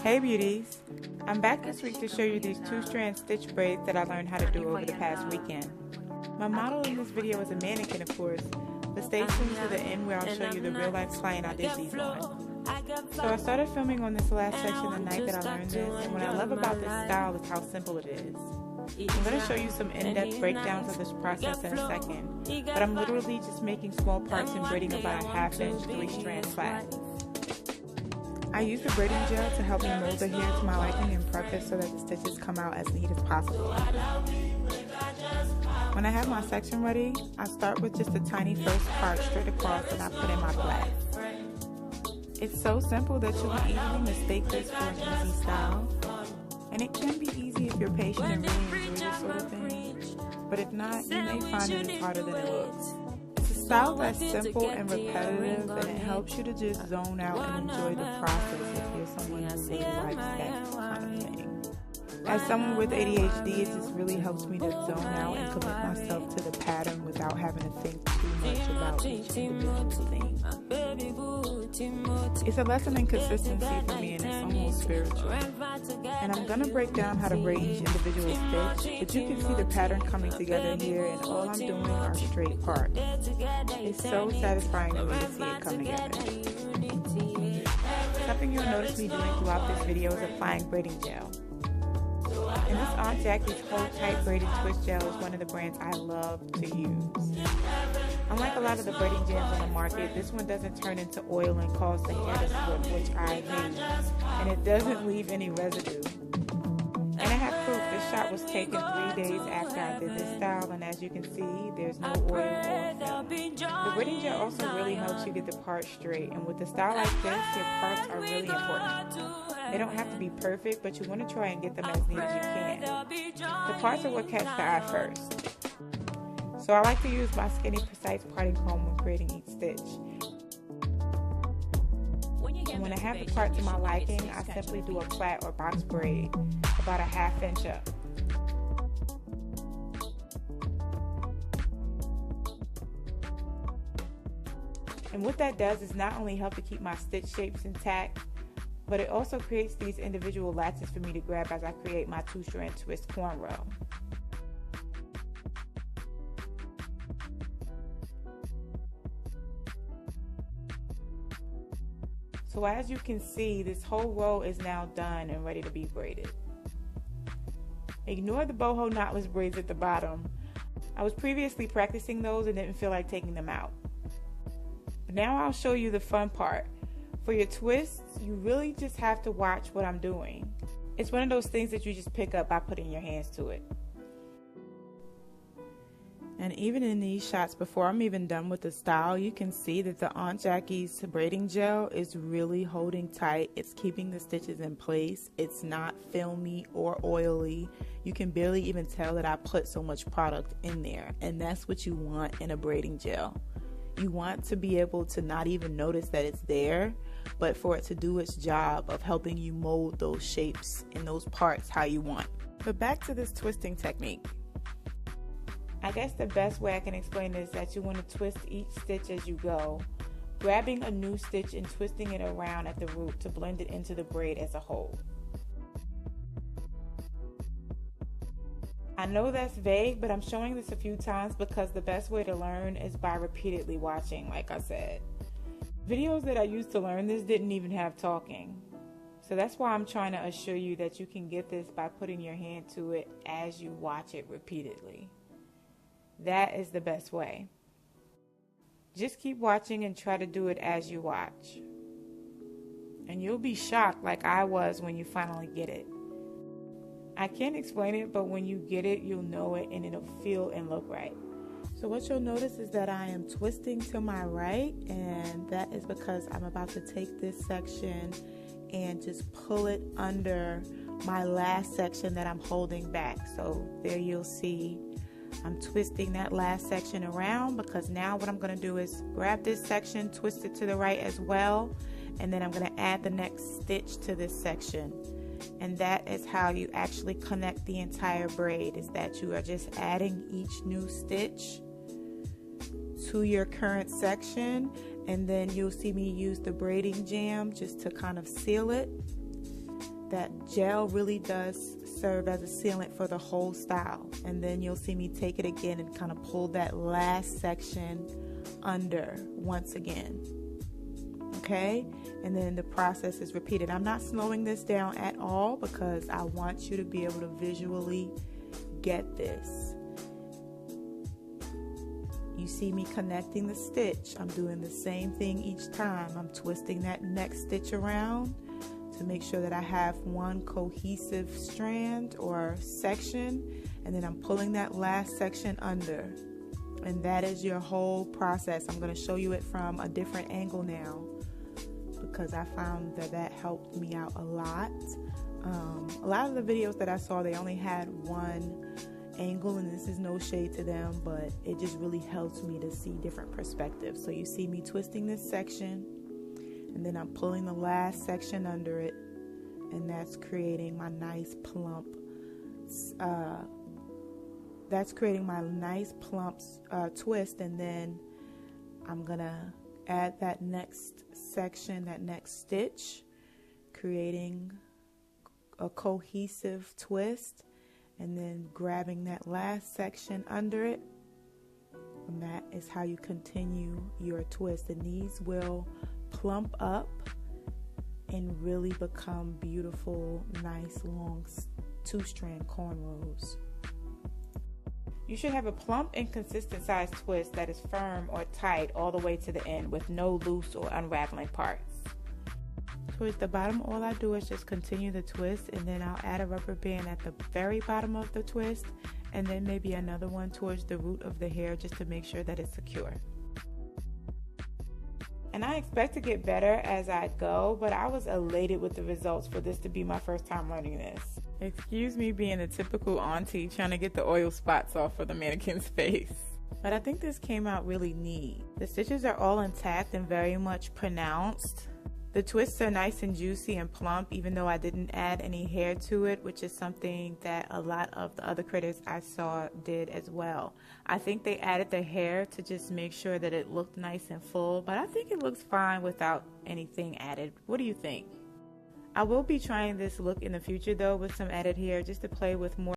Hey beauties, I'm back this week to show you these 2-strand stitch braids that I learned how to do over the past weekend. My model in this video is a mannequin, of course, but stay tuned to the end where I'll show you the real life client I did these on. So I started filming on this last section the night that I learned this, and what I love about this style is how simple it is. I'm going to show you some in-depth breakdowns of this process in a second, but I'm literally just making small parts and braiding about a 1/2 inch 3-strand flat. I use the braiding gel to help me mold the hair to my liking and prep it so that the stitches come out as neat as possible. When I have my section ready, I start with just a tiny first part straight across and I put in my flat. It's so simple that you can easily mistake this for an easy style. And it can be easy if you're patient and really enjoy this sort of thing. But if not, you may find it is harder than it looks. It's a style that's simple and repetitive, and it helps you to just zone out and enjoy the process if you're someone who really likes that kind of thing. As someone with ADHD, it just really helps me to zone out and commit myself to the pattern without having to think too much about each individual thing. It's a lesson in consistency for me, and it's almost spiritual. And I'm going to break down how to braid each individual stitch, but you can see the pattern coming together here, and all I'm doing are straight parts. It's so satisfying to me to see it come together. Something you'll notice me doing throughout this video is applying braiding gel. And this Aunt Jackie's Hold Tight Braided Twist Gel is one of the brands I love to use. Unlike a lot of the braiding jams on the market, this one doesn't turn into oil and cause the hair to slip, which I hate, and it doesn't leave any residue. And I have proof this shot was taken 3 days after I did this style, and as you can see, there's no oil or film. The braiding gel also really helps you get the parts straight, and with a style like this, your parts are really important. They don't have to be perfect, but you want to try and get them as neat as you can. The parts are what catch the eye first. So I like to use my skinny precise parting comb when creating each stitch. And when I have the part to my liking, I simply do a flat or box braid, about a 1/2 inch up. And what that does is not only help to keep my stitch shapes intact, but it also creates these individual latches for me to grab as I create my 2-strand twist cornrow. So as you can see, this whole row is now done and ready to be braided. Ignore the boho knotless braids at the bottom. I was previously practicing those and didn't feel like taking them out. But now I'll show you the fun part. For your twists, you really just have to watch what I'm doing. It's one of those things that you just pick up by putting your hands to it. And even in these shots, before I'm even done with the style, you can see that the Aunt Jackie's braiding gel is really holding tight. It's keeping the stitches in place. It's not filmy or oily. You can barely even tell that I put so much product in there. And that's what you want in a braiding gel. You want to be able to not even notice that it's there, but for it to do its job of helping you mold those shapes and those parts how you want. But back to this twisting technique. I guess the best way I can explain it is that you want to twist each stitch as you go, grabbing a new stitch and twisting it around at the root to blend it into the braid as a whole. I know that's vague, but I'm showing this a few times because the best way to learn is by repeatedly watching, like I said. Videos that I used to learn this didn't even have talking. So that's why I'm trying to assure you that you can get this by putting your hand to it as you watch it repeatedly. That is the best way. Just keep watching and try to do it as you watch. And you'll be shocked like I was when you finally get it. I can't explain it, but when you get it, you'll know it and it'll feel and look right. So what you'll notice is that I am twisting to my right, and that is because I'm about to take this section and just pull it under my last section that I'm holding back. So there you'll see I'm twisting that last section around, because now what I'm going to do is grab this section, twist it to the right as well, and then I'm going to add the next stitch to this section. And that is how you actually connect the entire braid, is that you are just adding each new stitch to your current section, and then you'll see me use the braiding jam just to kind of seal it. that gel really does serve as a sealant for the whole style. And then you'll see me take it again and kind of pull that last section under once again. Okay, and then the process is repeated. I'm not slowing this down at all because I want you to be able to visually get this. You see me connecting the stitch. I'm doing the same thing each time. I'm twisting that next stitch around to make sure that I have one cohesive strand or section, and then I'm pulling that last section under. And that is your whole process. I'm going to show you it from a different angle now, because I found that that helped me out a lot. A lot of the videos that I saw, they only had one angle, and this is no shade to them, but it just really helps me to see different perspectives. So you see me twisting this section, and then I'm pulling the last section under it, and that's creating my nice plump twist. And then I'm gonna add that next section, that next stitch, creating a cohesive twist, and then grabbing that last section under it. And that is how you continue your twist, and these will plump up and really become beautiful, nice long 2-strand cornrows. You should have a plump and consistent size twist that is firm or tight all the way to the end with no loose or unraveling parts. Towards the bottom, all I do is just continue the twist, and then I'll add a rubber band at the very bottom of the twist, and then maybe another one towards the root of the hair just to make sure that it's secure. And I expect to get better as I go, but I was elated with the results for this to be my first time learning this. Excuse me being a typical auntie trying to get the oil spots off for the mannequin's face. But I think this came out really neat. The stitches are all intact and very much pronounced. The twists are nice and juicy and plump, even though I didn't add any hair to it, which is something that a lot of the other creators I saw did as well. I think they added the hair to just make sure that it looked nice and full, but I think it looks fine without anything added. What do you think? I will be trying this look in the future though with some added hair just to play with more